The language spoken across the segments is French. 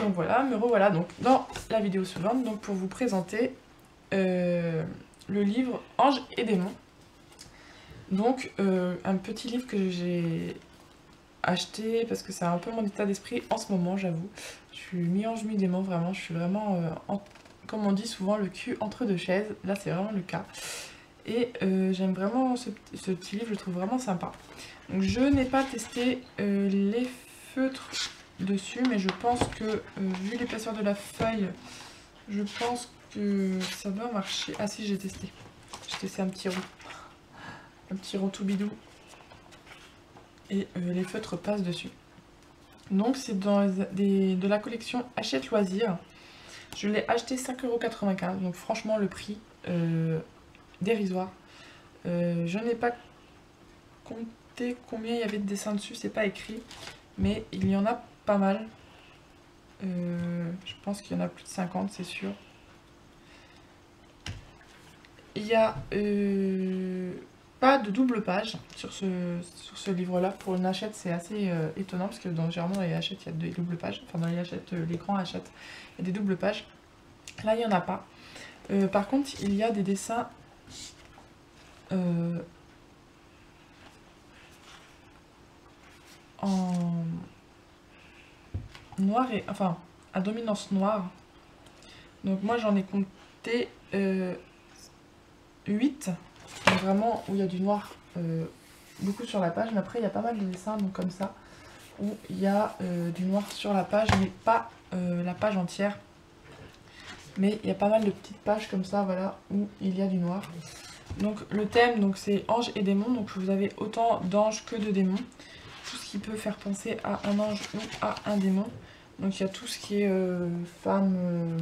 donc voilà, me revoilà donc dans la vidéo suivante donc pour vous présenter le livre Anges et démons. Donc un petit livre que j'ai acheté parce que c'est un peu mon état d'esprit en ce moment, j'avoue. Je suis mi-ange mi-démon, vraiment, je suis vraiment, comme on dit souvent, le cul entre deux chaises. Là c'est vraiment le cas. Et j'aime vraiment ce petit livre, je le trouve vraiment sympa. Donc je n'ai pas testé les feutres dessus, mais je pense que vu l'épaisseur de la feuille, je pense que ça doit marcher. Ah si, j'ai testé un petit rond tout bidou, et les feutres passent dessus. Donc c'est de la collection Hachette Loisirs. Je l'ai acheté 5,95 €, donc franchement le prix dérisoire. Je n'ai pas compté combien il y avait de dessins dessus, c'est pas écrit, mais il y en a pas mal. Je pense qu'il y en a plus de 50, c'est sûr. Il y a pas de double page sur ce livre-là. Pour une Hachette, c'est assez étonnant, parce que généralement dans les Hachettes, il y a des doubles pages. Enfin, dans les Hachettes, les grands Hachettes, il y a des doubles pages. Là, il n'y en a pas. Par contre, il y a des dessins en noir et... Enfin, à dominance noire. Donc moi, j'en ai compté 8. Donc vraiment, où il y a du noir beaucoup sur la page. Mais après, il y a pas mal de dessins, donc comme ça, où il y a du noir sur la page, mais pas la page entière. Mais il y a pas mal de petites pages comme ça, voilà, où il y a du noir. Donc le thème, donc c'est anges et démons. Donc vous avez autant d'anges que de démons. Tout ce qui peut faire penser à un ange ou à un démon. Donc il y a tout ce qui est femmes,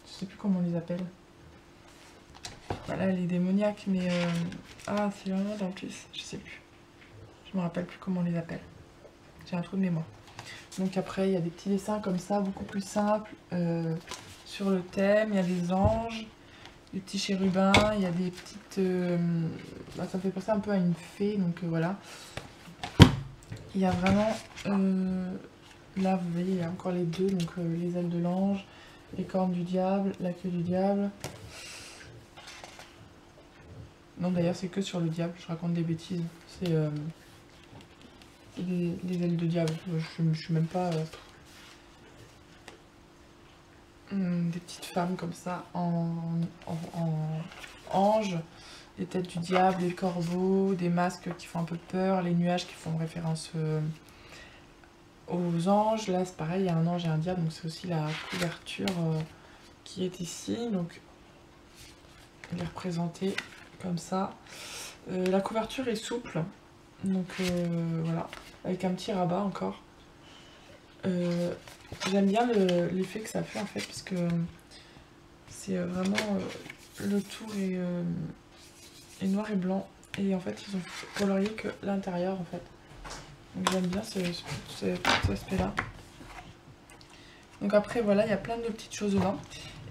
je sais plus comment on les appelle. Voilà, les démoniaques, mais ah, c'est vraiment en plus, je sais plus. Je me rappelle plus comment on les appelle. J'ai un trou de mémoire. Donc après, il y a des petits dessins comme ça, beaucoup plus simples, sur le thème. Il y a des anges, des petits chérubins, il y a des petites... ça me fait penser un peu à une fée, donc voilà. Il y a vraiment... là, vous voyez, il y a encore les deux, donc les ailes de l'ange, les cornes du diable, la queue du diable. Non, d'ailleurs, c'est que sur le diable, je raconte des bêtises. C'est les ailes de diable. Je suis même pas... des petites femmes comme ça, en ange, les têtes du diable, les corbeaux, des masques qui font un peu peur, les nuages qui font référence aux anges. Là, c'est pareil, il y a un ange et un diable, donc c'est aussi la couverture qui est ici. Donc, elle est représentée comme ça. La couverture est souple, donc voilà, avec un petit rabat encore. J'aime bien l'effet que ça fait en fait, parce que c'est vraiment le tour est noir et blanc, et en fait ils ont colorié que l'intérieur en fait. Donc j'aime bien cet aspect là. Donc après voilà, il y a plein de petites choses dedans.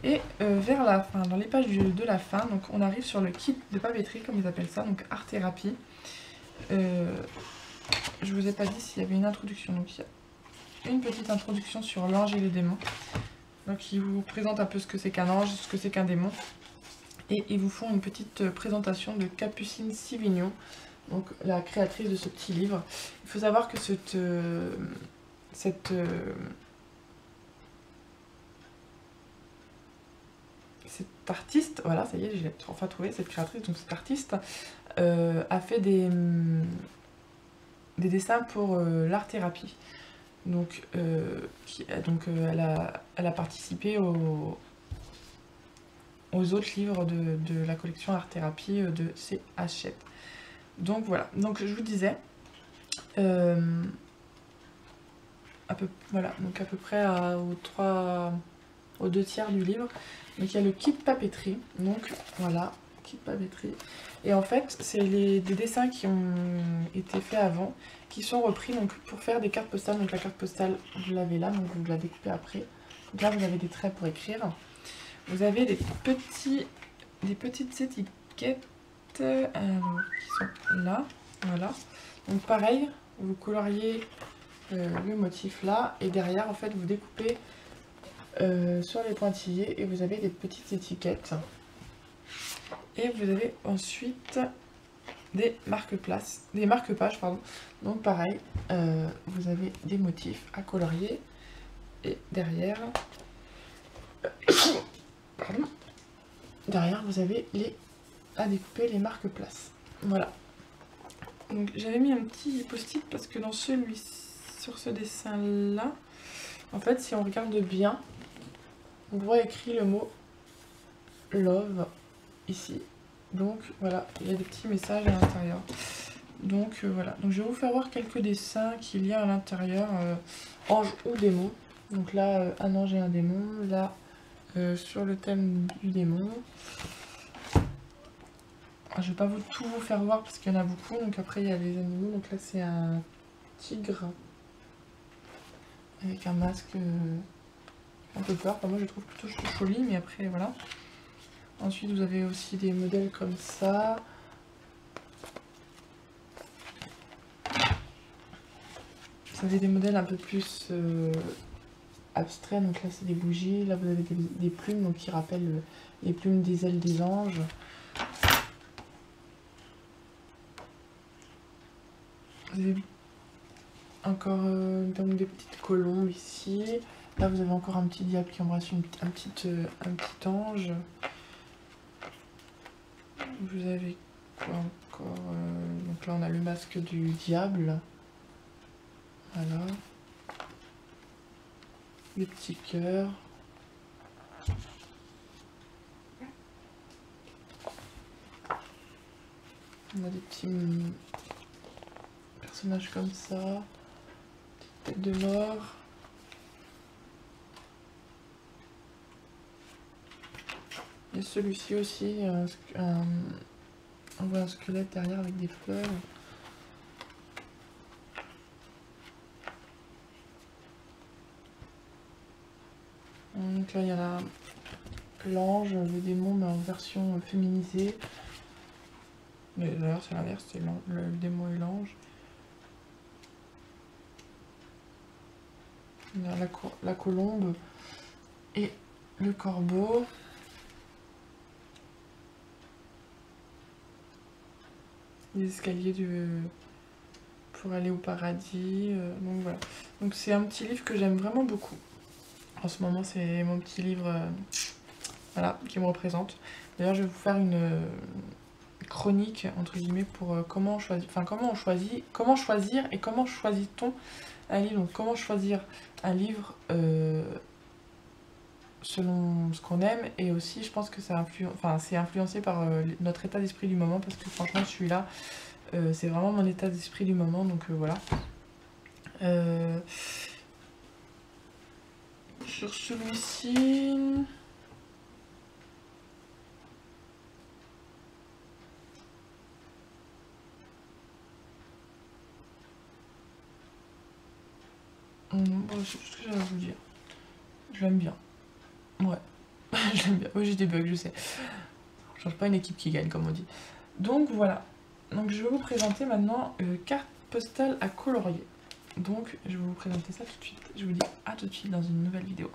Et vers la fin, dans les pages de la fin, donc on arrive sur le kit de papeterie, comme ils appellent ça, donc art thérapie. Je vous ai pas dit s'il y avait une introduction, donc il y a une petite introduction sur l'ange et le démon. Donc ils vous présentent un peu ce que c'est qu'un ange, ce que c'est qu'un démon. Et ils vous font une petite présentation de Capucine Sivignon, donc la créatrice de ce petit livre. Il faut savoir que cet artiste, voilà, ça y est, j'ai enfin trouvé cette créatrice, donc cette artiste a fait des dessins pour l'art thérapie. Donc, elle a participé aux autres livres de la collection art thérapie de ces Hachette. Donc voilà, donc je vous disais, voilà, donc à peu près aux 2/3 du livre. Donc il y a le kit papeterie, donc voilà, kit papeterie. Et en fait, c'est des dessins qui ont été faits avant, qui sont repris donc pour faire des cartes postales. Donc la carte postale, vous l'avez là, donc vous la découpez après. Donc là, vous avez des traits pour écrire. Vous avez des petites étiquettes qui sont là, voilà. Donc pareil, vous coloriez le motif là, et derrière, en fait, vous découpez sur les pointillés et vous avez des petites étiquettes. Et vous avez ensuite des marque-pages, pardon. Donc pareil, vous avez des motifs à colorier et derrière, pardon, derrière vous avez à découper les marque-places. Voilà. Donc j'avais mis un petit post-it parce que dans sur ce dessin là, en fait si on regarde bien, on voit écrit le mot love ici. Donc voilà, il y a des petits messages à l'intérieur. Donc voilà, donc je vais vous faire voir quelques dessins qu'il y a à l'intérieur, ange ou démon. Donc là, un ange et un démon, là sur le thème du démon. Je vais pas tout vous faire voir parce qu'il y en a beaucoup, donc après il y a les animaux. Donc là c'est un tigre avec un masque un peu peur. Enfin, moi je trouve plutôt joli, mais après voilà. Ensuite vous avez aussi des modèles comme ça. Vous avez des modèles un peu plus abstraits, donc là c'est des bougies, là vous avez des plumes donc, qui rappellent les plumes des ailes des anges. Vous avez encore donc des petites colombes ici. Là vous avez encore un petit diable qui embrasse un petit ange. Vous avez quoi encore donc là on a le masque du diable. Voilà. Des petits cœurs. On a des petits personnages comme ça. Tête de mort. Et celui-ci aussi, on voit un squelette derrière avec des fleurs. Donc là il y en a l'ange, le démon mais en version féminisée. Mais d'ailleurs c'est l'inverse, c'est le démon et l'ange. Il y a la colombe et le corbeau. Les escaliers pour aller au paradis. Donc voilà. Donc c'est un petit livre que j'aime vraiment beaucoup. En ce moment c'est mon petit livre voilà, qui me représente. D'ailleurs je vais vous faire une chronique entre guillemets pour comment choisir et comment choisit-on un livre. Donc comment choisir un livre selon ce qu'on aime, et aussi je pense que c'est influencé par notre état d'esprit du moment, parce que franchement celui-là c'est vraiment mon état d'esprit du moment, donc voilà. Sur celui-ci, bon, je sais ce que j'allais vous dire. Je l'aime bien. Ouais, je l'aime bien. Oui, j'ai des bugs, je sais. Je change pas une équipe qui gagne, comme on dit. Donc voilà. Donc je vais vous présenter maintenant carte postale à colorier. Donc je vais vous présenter ça tout de suite. Je vous dis à tout de suite dans une nouvelle vidéo.